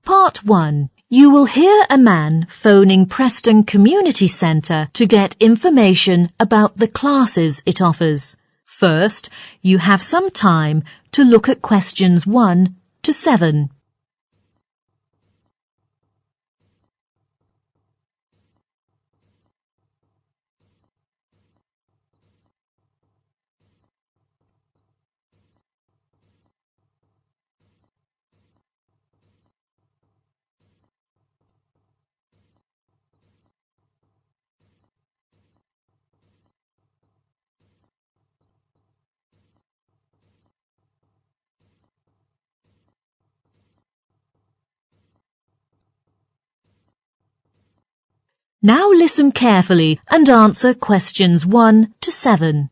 Part 1. You will hear a man phoning Preston Community Centre to get information about the classes it offers. First, you have some time to look at questions 1 to 7. Now listen carefully and answer questions 1 to 7.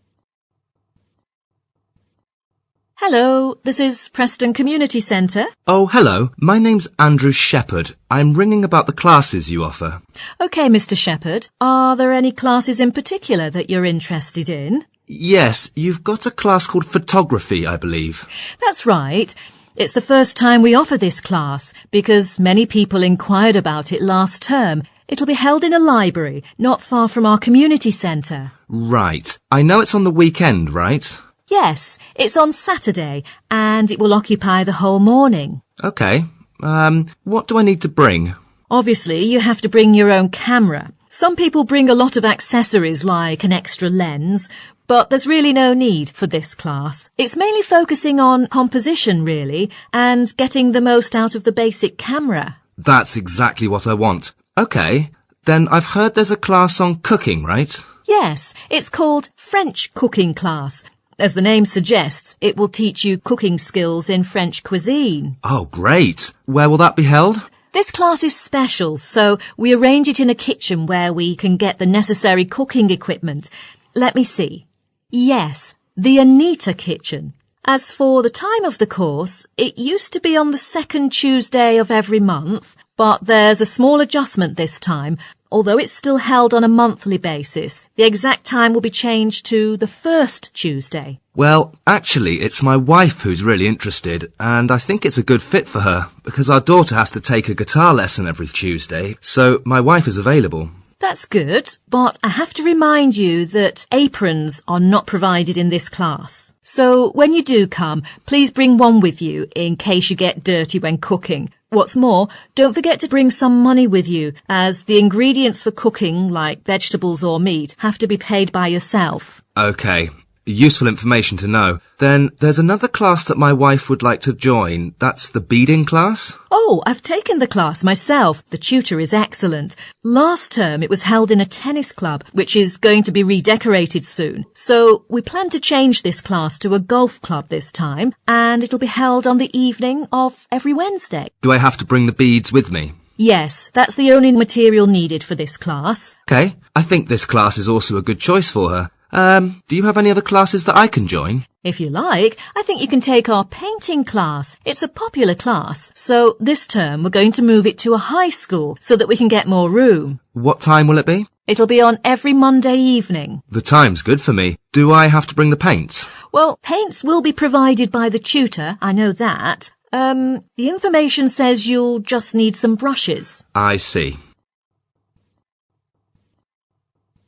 Hello, this is Preston Community Centre. Oh, hello. My name's Andrew Shepherd. I'm ringing about the classes you offer. OK, Mr. Shepherd. Are there any classes in particular that you're interested in? Yes, you've got a class called photography, I believe. That's right. It's the first time we offer this class because many people inquired about it last term. It'll be held in a library not far from our community centre. Right. I know it's on the weekend, right? Yes, it's on Saturday and it will occupy the whole morning. OK. What do I need to bring? Obviously, you have to bring your own camera. Some people bring a lot of accessories like an extra lens, but there's really no need for this class. It's mainly focusing on composition, really, and getting the most out of the basic camera. That's exactly what I want. OK. Then I've heard there's a class on cooking, right? Yes, it's called French Cooking Class. As the name suggests, it will teach you cooking skills in French cuisine. Oh, great. Where will that be held? This class is special, so we arrange it in a kitchen where we can get the necessary cooking equipment. Let me see. Yes, the Anita kitchen. As for the time of the course, it used to be on the second Tuesday of every month, but there's a small adjustment this time. Although it's still held on a monthly basis, the exact time will be changed to the first Tuesday. Well, actually, it's my wife who's really interested, and I think it's a good fit for her, because our daughter has to take a guitar lesson every Tuesday, so my wife is available. That's good, but I have to remind you that aprons are not provided in this class. So when you do come, please bring one with you in case you get dirty when cooking. What's more, don't forget to bring some money with you, as the ingredients for cooking, like vegetables or meat, have to be paid by yourself. OK. Useful information to know. Then there's another class that my wife would like to join. That's the beading class. Oh, I've taken the class myself. The tutor is excellent. Last term it was held in a tennis club, which is going to be redecorated soon. So we plan to change this class to a golf club this time, and it'll be held on the evening of every Wednesday. Do I have to bring the beads with me? Yes, that's the only material needed for this class. OK. I think this class is also a good choice for her. Do you have any other classes that I can join? If you like, I think you can take our painting class. It's a popular class, so this term we're going to move it to a high school so that we can get more room. What time will it be? It'll be on every Monday evening. The time's good for me. Do I have to bring the paints? Well, paints will be provided by the tutor, I know that. The information says you'll just need some brushes. I see.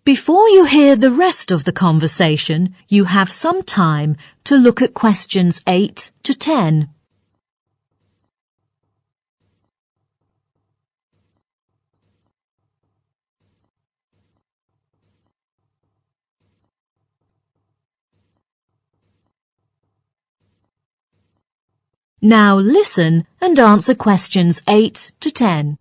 Before you hear the rest of the conversation, you have some time to look at questions 8 to 10. Now listen and answer questions 8 to 10.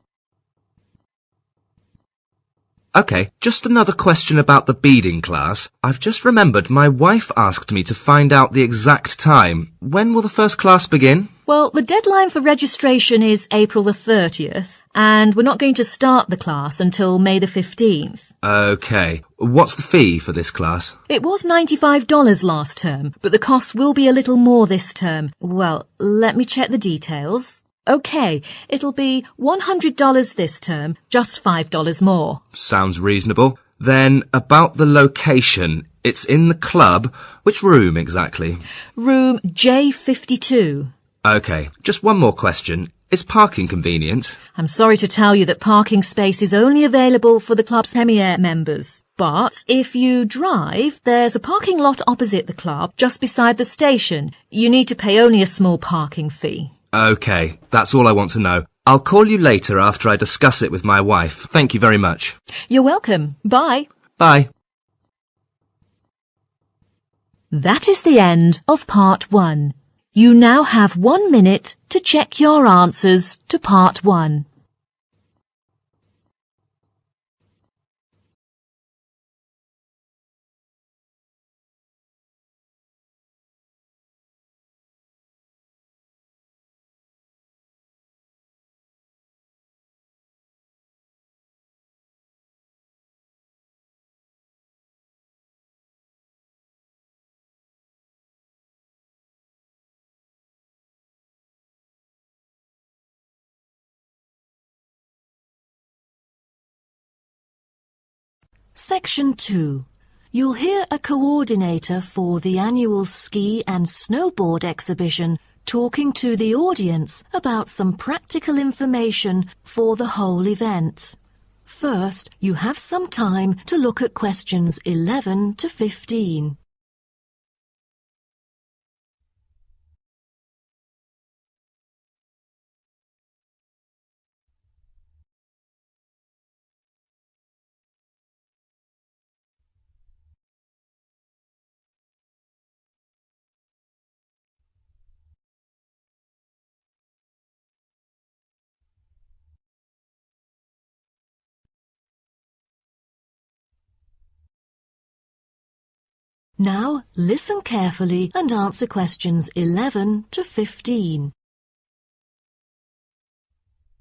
OK, just another question about the beading class. I've just remembered my wife asked me to find out the exact time. When will the first class begin? Well, the deadline for registration is April the 30th, and we're not going to start the class until May the 15th. OK. What's the fee for this class? It was $95 last term, but the cost will be a little more this term. Well, let me check the details. OK, it'll be $100 this term, just $5 more. Sounds reasonable. Then, about the location. It's in the club. Which room exactly? Room J52. OK, just one more question. Is parking convenient? I'm sorry to tell you that parking space is only available for the club's Premier members. But if you drive, there's a parking lot opposite the club, just beside the station. You need to pay only a small parking fee. OK, that's all I want to know. I'll call you later after I discuss it with my wife. Thank you very much. You're welcome. Bye. Bye. That is the end of part 1. You now have 1 minute to check your answers to part 1. Section 2. You'll hear a coordinator for the annual ski and snowboard exhibition talking to the audience about some practical information for the whole event. First, you have some time to look at questions 11 to 15. Now, listen carefully and answer questions 11 to 15.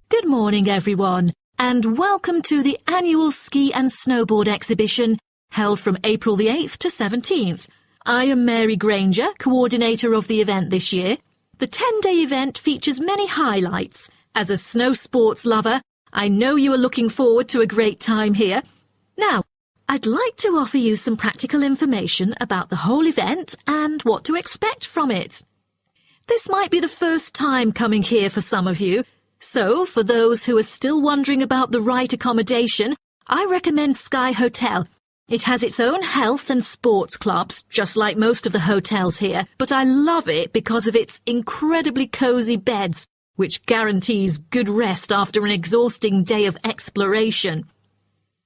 Good morning, everyone, and welcome to the annual ski and snowboard exhibition held from April the 8th to 17th. I am Mary Granger, coordinator of the event this year. The 10-day event features many highlights. As a snow sports lover, I know you are looking forward to a great time here. Now, I'd like to offer you some practical information about the whole event and what to expect from it. This might be the first time coming here for some of you, so for those who are still wondering about the right accommodation, I recommend Sky Hotel. It has its own health and sports clubs, just like most of the hotels here, but I love it because of its incredibly cosy beds, which guarantees good rest after an exhausting day of exploration.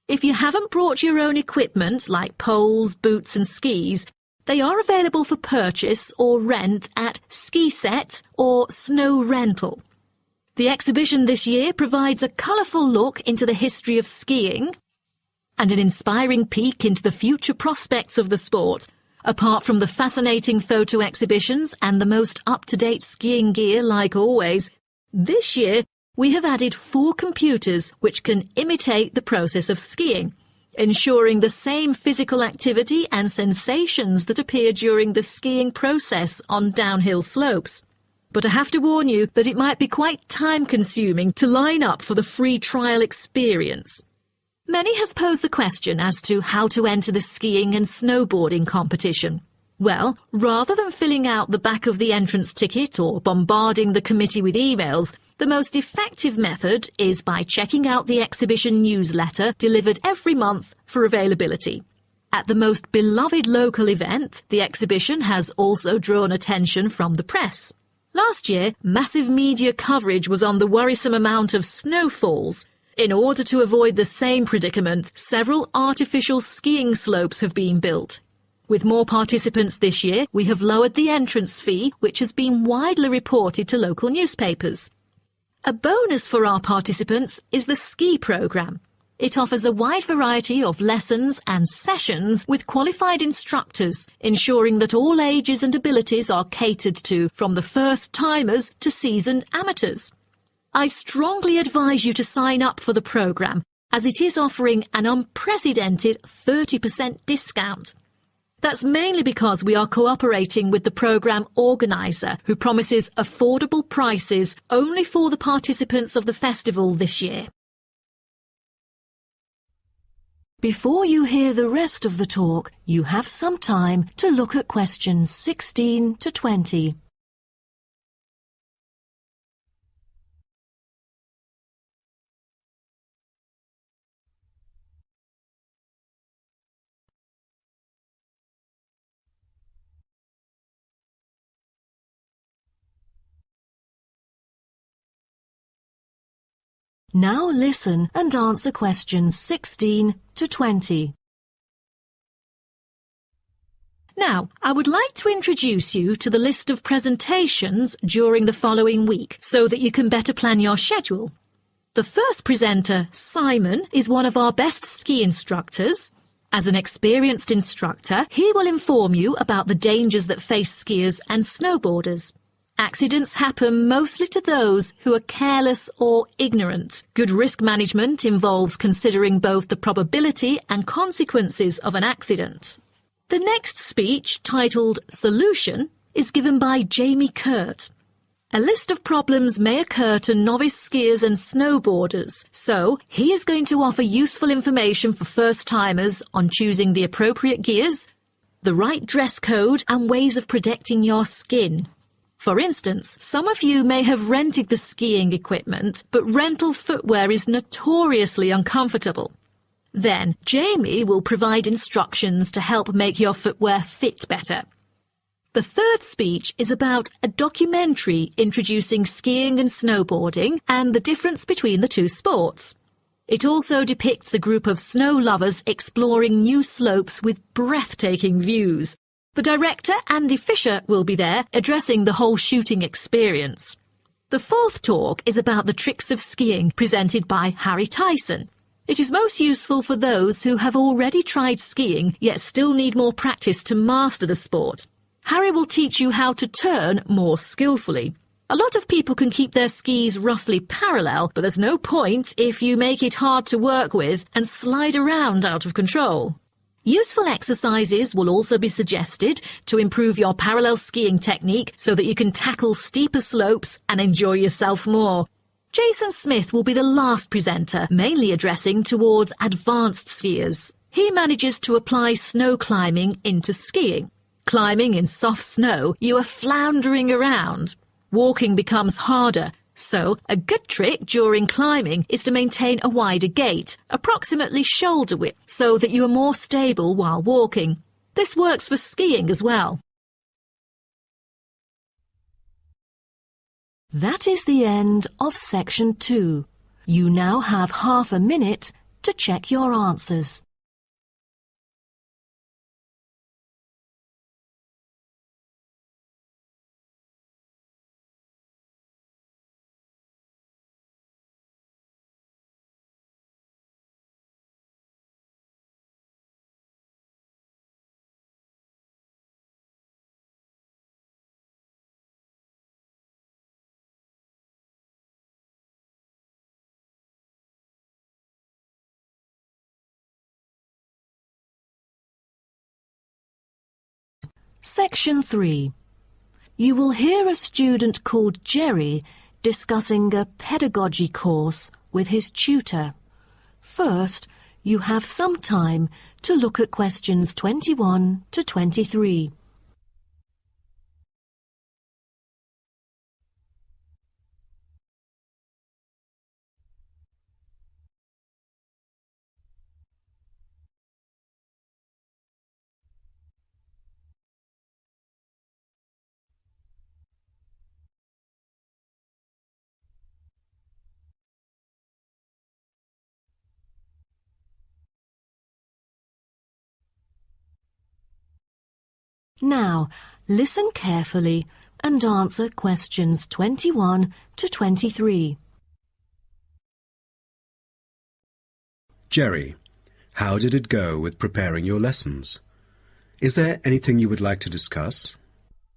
If you haven't brought your own equipment, like poles, boots and skis, they are available for purchase or rent at Ski Set or Snow Rental. The exhibition this year provides a colourful look into the history of skiing and an inspiring peek into the future prospects of the sport. Apart from the fascinating photo exhibitions and the most up-to-date skiing gear like always, this year we have added 4 computers which can imitate the process of skiing, ensuring the same physical activity and sensations that appear during the skiing process on downhill slopes. But I have to warn you that it might be quite time-consuming to line up for the free trial experience. Many have posed the question as to how to enter the skiing and snowboarding competition. Well, rather than filling out the back of the entrance ticket or bombarding the committee with emails, the most effective method is by checking out the exhibition newsletter delivered every month for availability. At the most beloved local event, the exhibition has also drawn attention from the press. Last year, massive media coverage was on the worrisome amount of snowfalls. In order to avoid the same predicament, several artificial skiing slopes have been built. With more participants this year, we have lowered the entrance fee, which has been widely reported to local newspapers. A bonus for our participants is the ski programme. It offers a wide variety of lessons and sessions with qualified instructors, ensuring that all ages and abilities are catered to, from the first-timers to seasoned amateurs. I strongly advise you to sign up for the programme, as it is offering an unprecedented 30% discount. That's mainly because we are cooperating with the programme organiser, who promises affordable prices only for the participants of the festival this year. Before you hear the rest of the talk, you have some time to look at questions 16 to 20. Now listen and answer questions 16 to 20. Now, I would like to introduce you to the list of presentations during the following week so that you can better plan your schedule. The first presenter, Simon, is one of our best ski instructors. As an experienced instructor, he will inform you about the dangers that face skiers and snowboarders. Accidents happen mostly to those who are careless or ignorant. Good risk management involves considering both the probability and consequences of an accident. The next speech, titled Solution, is given by Jamie Kurt. A list of problems may occur to novice skiers and snowboarders, so he is going to offer useful information for first-timers on choosing the appropriate gears, the right dress code, and ways of protecting your skin. For instance, some of you may have rented the skiing equipment, but rental footwear is notoriously uncomfortable. Then, Jamie will provide instructions to help make your footwear fit better. The third speech is about a documentary introducing skiing and snowboarding and the difference between the two sports. It also depicts a group of snow lovers exploring new slopes with breathtaking views. The director, Andy Fisher, will be there, addressing the whole shooting experience. The fourth talk is about the tricks of skiing, presented by Harry Tyson. It is most useful for those who have already tried skiing, yet still need more practice to master the sport. Harry will teach you how to turn more skillfully. A lot of people can keep their skis roughly parallel, but there's no point if you make it hard to work with and slide around out of control. Useful exercises will also be suggested to improve your parallel skiing technique so that you can tackle steeper slopes and enjoy yourself more. Jason Smith will be the last presenter, mainly addressing towards advanced skiers. He manages to apply snow climbing into skiing. Climbing in soft snow, you are floundering around. Walking becomes harder. So, a good trick during climbing is to maintain a wider gait, approximately shoulder width, so that you are more stable while walking. This works for skiing as well. That is the end of section 2. You now have half a minute to check your answers. Section 3. You will hear a student called Jerry discussing a pedagogy course with his tutor. First, you have some time to look at questions 21 to 23. Now, listen carefully and answer questions 21 to 23. Jerry, how did it go with preparing your lessons? Is there anything you would like to discuss?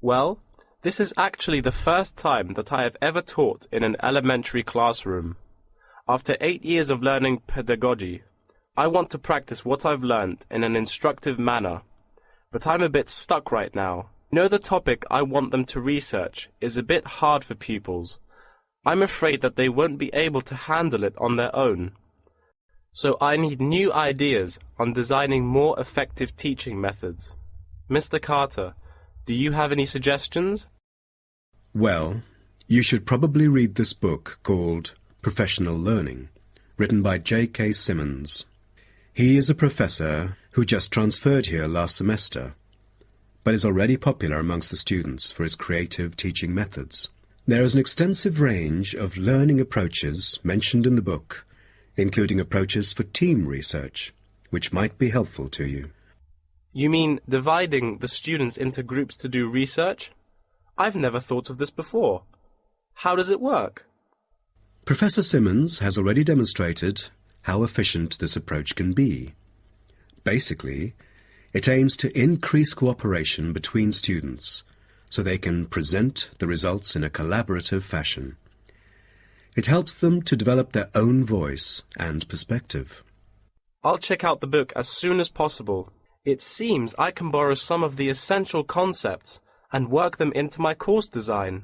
Well, this is actually the first time that I have ever taught in an elementary classroom. After 8 years of learning pedagogy, I want to practice what I've learned in an instructive manner. But I'm a bit stuck right now. The topic I want them to research is a bit hard for pupils. I'm afraid that they won't be able to handle it on their own. So I need new ideas on designing more effective teaching methods. Mr. Carter, do you have any suggestions? Well, you should probably read this book called Professional Learning, written by J.K. Simmons. He is a professor who just transferred here last semester, but is already popular amongst the students for his creative teaching methods. There is an extensive range of learning approaches mentioned in the book, including approaches for team research, which might be helpful to you. You mean dividing the students into groups to do research? I've never thought of this before. How does it work? Professor Simmons has already demonstrated how efficient this approach can be. Basically, it aims to increase cooperation between students so they can present the results in a collaborative fashion. It helps them to develop their own voice and perspective. I'll check out the book as soon as possible. It seems I can borrow some of the essential concepts and work them into my course design.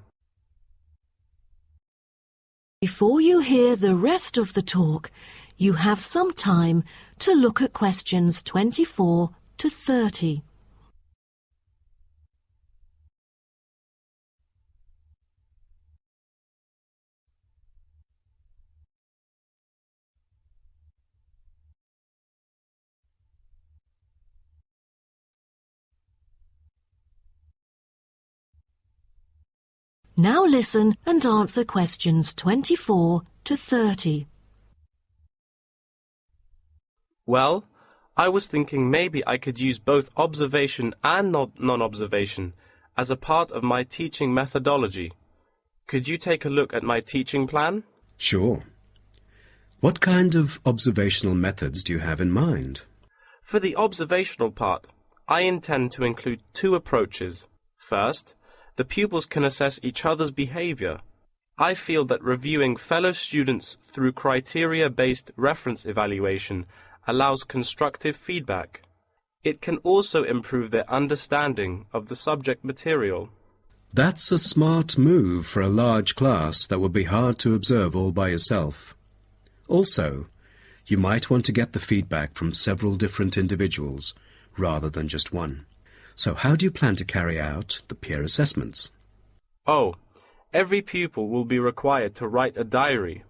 Before you hear the rest of the talk, you have some time to look at questions 24 to 30. Now listen and answer questions 24 to 30. Well, I was thinking maybe I could use both observation and non-observation as a part of my teaching methodology. Could you take a look at my teaching plan? Sure. What kind of observational methods do you have in mind? For the observational part, I intend to include two approaches. First, the pupils can assess each other's behavior. I feel that reviewing fellow students through criteria-based reference evaluation allows constructive feedback. It can also improve their understanding of the subject material. That's a smart move for a large class that would be hard to observe all by yourself. Also, you might want to get the feedback from several different individuals rather than just one. So how do you plan to carry out the peer assessments? Oh, every pupil will be required to write a diary,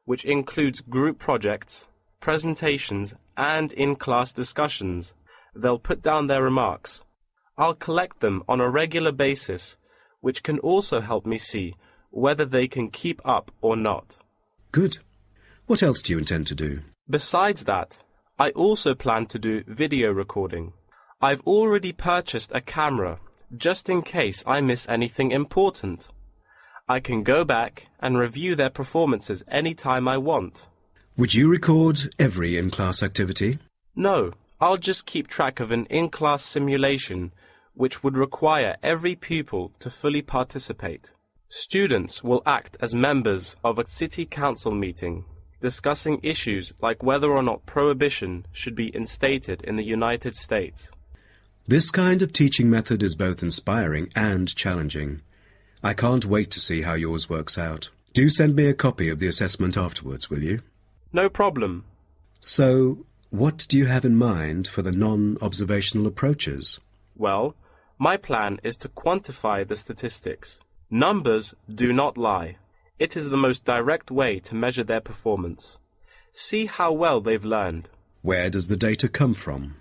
which includes group projects, presentations, and in-class discussions. They'll put down their remarks. I'll collect them on a regular basis, which can also help me see whether they can keep up or not. Good. What else do you intend to do? Besides that, I also plan to do video recording. I've already purchased a camera, just in case I miss anything important. I can go back and review their performances anytime I want. Would you record every in-class activity? No, I'll just keep track of an in-class simulation, which would require every pupil to fully participate. Students will act as members of a city council meeting, discussing issues like whether or not prohibition should be instated in the United States. This kind of teaching method is both inspiring and challenging. I can't wait to see how yours works out. Do send me a copy of the assessment afterwards, will you? No problem. So, what do you have in mind for the non-observational approaches? Well, my plan is to quantify the statistics. Numbers do not lie. It is the most direct way to measure their performance. See how well they've learned. Where does the data come from?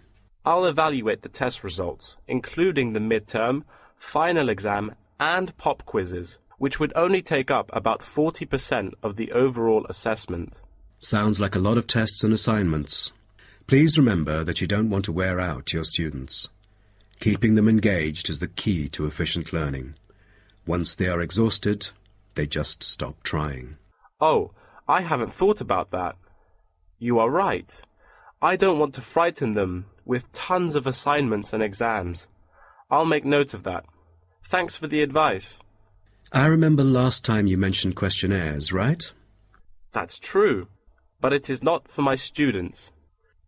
I'll evaluate the test results, including the midterm, final exam, and pop quizzes, which would only take up about 40% of the overall assessment. Sounds like a lot of tests and assignments. Please remember that you don't want to wear out your students. Keeping them engaged is the key to efficient learning. Once they are exhausted, they just stop trying. Oh, I haven't thought about that. You are right. I don't want to frighten them with tons of assignments and exams. I'll make note of that. Thanks for the advice. I remember last time you mentioned questionnaires, right? That's true, but it is not for my students.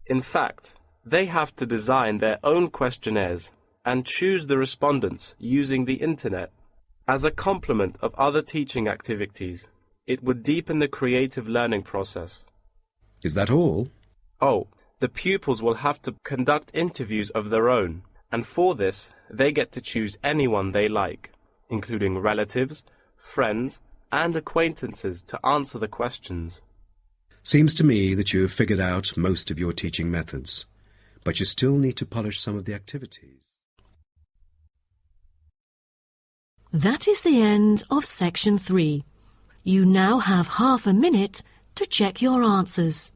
In fact, they have to design their own questionnaires and choose the respondents using the internet. As a complement of other teaching activities, it would deepen the creative learning process. Is that all? Oh, the pupils will have to conduct interviews of their own, and for this, they get to choose anyone they like, including relatives, friends, and acquaintances to answer the questions. Seems to me that you have figured out most of your teaching methods, but you still need to polish some of the activities. That is the end of section 3. You now have half a minute to check your answers.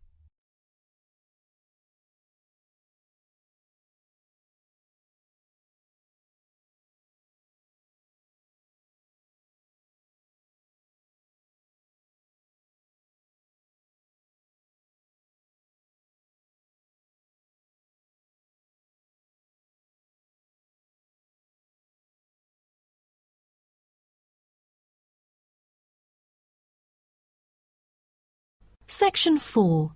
Section 4.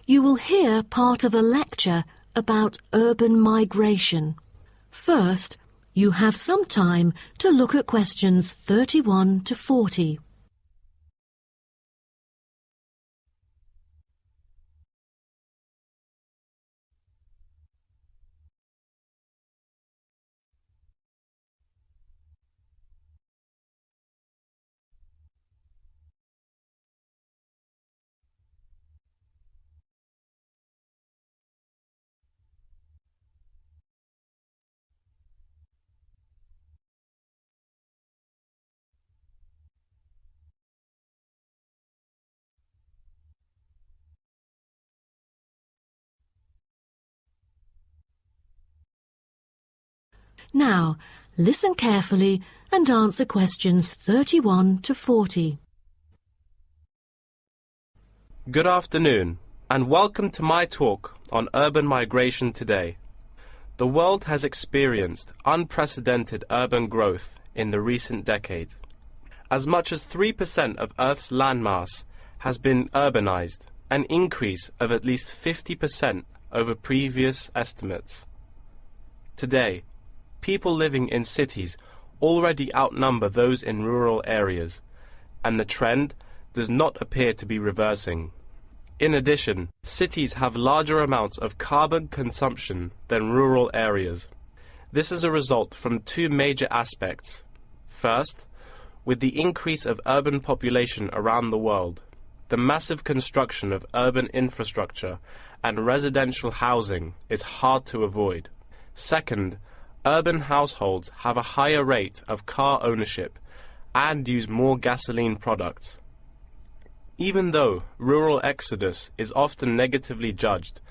You will hear part of a lecture about urban migration. First, you have some time to look at questions 31 to 40. Now, listen carefully and answer questions 31 to 40. Good afternoon, and welcome to my talk on urban migration today. The world has experienced unprecedented urban growth in the recent decades. As much as 3% of Earth's landmass has been urbanized, an increase of at least 50% over previous estimates. Today, people living in cities already outnumber those in rural areas, and the trend does not appear to be reversing. In addition, cities have larger amounts of carbon consumption than rural areas. This is a result from two major aspects. First, with the increase of urban population around the world, the massive construction of urban infrastructure and residential housing is hard to avoid. Second, urban households have a higher rate of car ownership and use more gasoline products. Even though rural exodus is often negatively judged,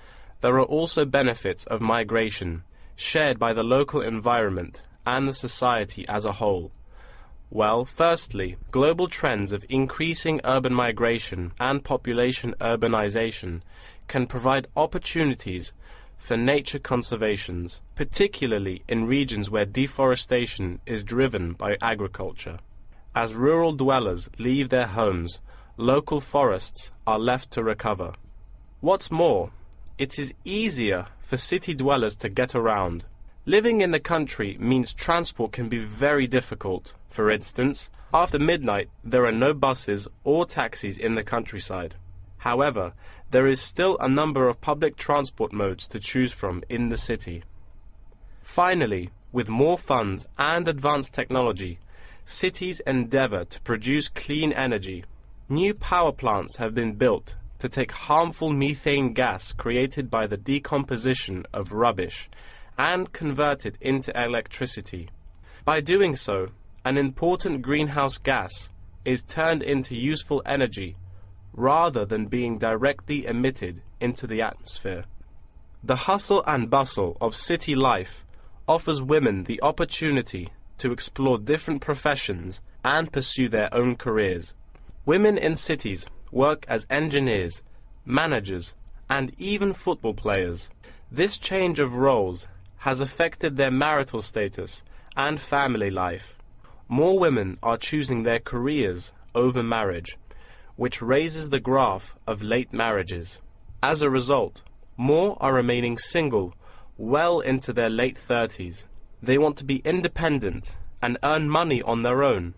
there are also benefits of migration shared by the local environment and the society as a whole. Well, firstly, global trends of increasing urban migration and population urbanization can provide opportunities for nature conservations, particularly in regions where deforestation is driven by agriculture. As rural dwellers leave their homes, local forests are left to recover. What's more, it is easier for city dwellers to get around. Living in the country means transport can be very difficult. For instance, after midnight there are no buses or taxis in the countryside. However, there is still a number of public transport modes to choose from in the city. Finally, with more funds and advanced technology, cities endeavor to produce clean energy. New power plants have been built to take harmful methane gas created by the decomposition of rubbish and convert it into electricity. By doing so, an important greenhouse gas is turned into useful energy rather than being directly emitted into the atmosphere. The hustle and bustle of city life offers women the opportunity to explore different professions and pursue their own careers. Women in cities work as engineers, managers, and even football players. This change of roles has affected their marital status and family life. More women are choosing their careers over marriage, which raises the graph of late marriages. As a result, more are remaining single well into their late 30s. They want to be independent and earn money on their own.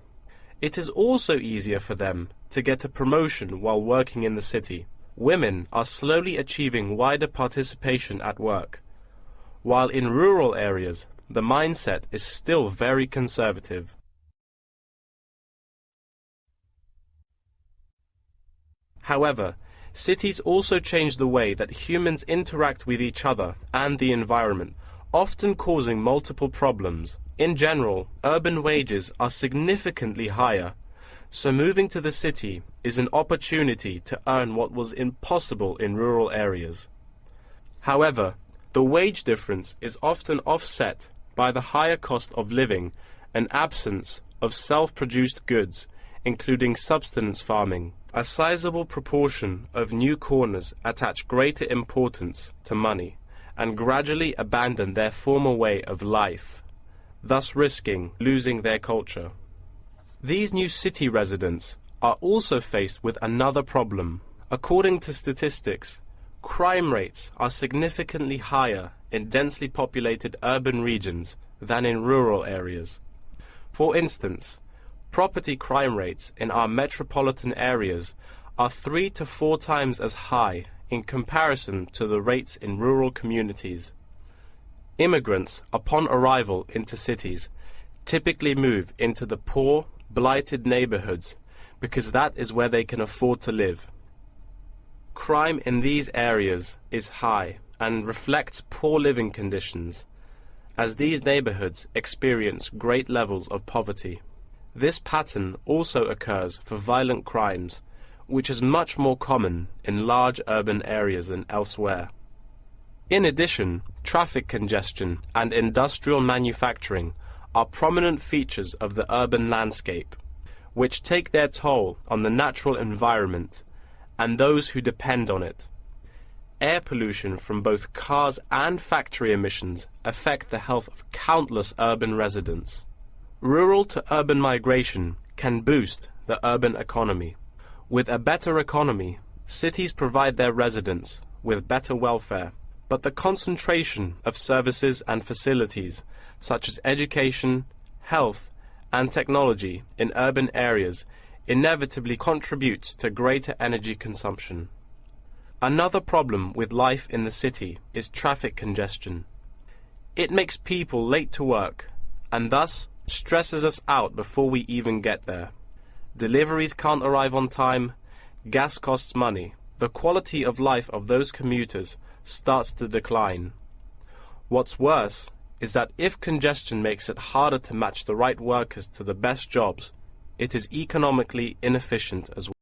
It is also easier for them to get a promotion while working in the city. Women are slowly achieving wider participation at work, while in rural areas the mindset is still very conservative. However, cities also change the way that humans interact with each other and the environment, often causing multiple problems. In general, urban wages are significantly higher, so moving to the city is an opportunity to earn what was impossible in rural areas. However, the wage difference is often offset by the higher cost of living and absence of self-produced goods, including subsistence farming. A sizable proportion of new corners attach greater importance to money and gradually abandon their former way of life, thus risking losing their culture. These new city residents are also faced with another problem. According to statistics, crime rates are significantly higher in densely populated urban regions than in rural areas. For instance, property crime rates in our metropolitan areas are 3 to 4 times as high in comparison to the rates in rural communities. Immigrants, upon arrival into cities, typically move into the poor, blighted neighborhoods because that is where they can afford to live. Crime in these areas is high and reflects poor living conditions, as these neighborhoods experience great levels of poverty. This pattern also occurs for violent crimes, which is much more common in large urban areas than elsewhere. In addition, traffic congestion and industrial manufacturing are prominent features of the urban landscape, which take their toll on the natural environment and those who depend on it. Air pollution from both cars and factory emissions affect the health of countless urban residents. Rural to urban migration can boost the urban economy. With a better economy, cities provide their residents with better welfare, but the concentration of services and facilities such as education, health, and technology in urban areas inevitably contributes to greater energy consumption. Another problem with life in the city is traffic congestion. It makes people late to work and thus stresses us out before we even get there. Deliveries can't arrive on time, gas costs money. The quality of life of those commuters starts to decline. What's worse is that if congestion makes it harder to match the right workers to the best jobs, it is economically inefficient as well.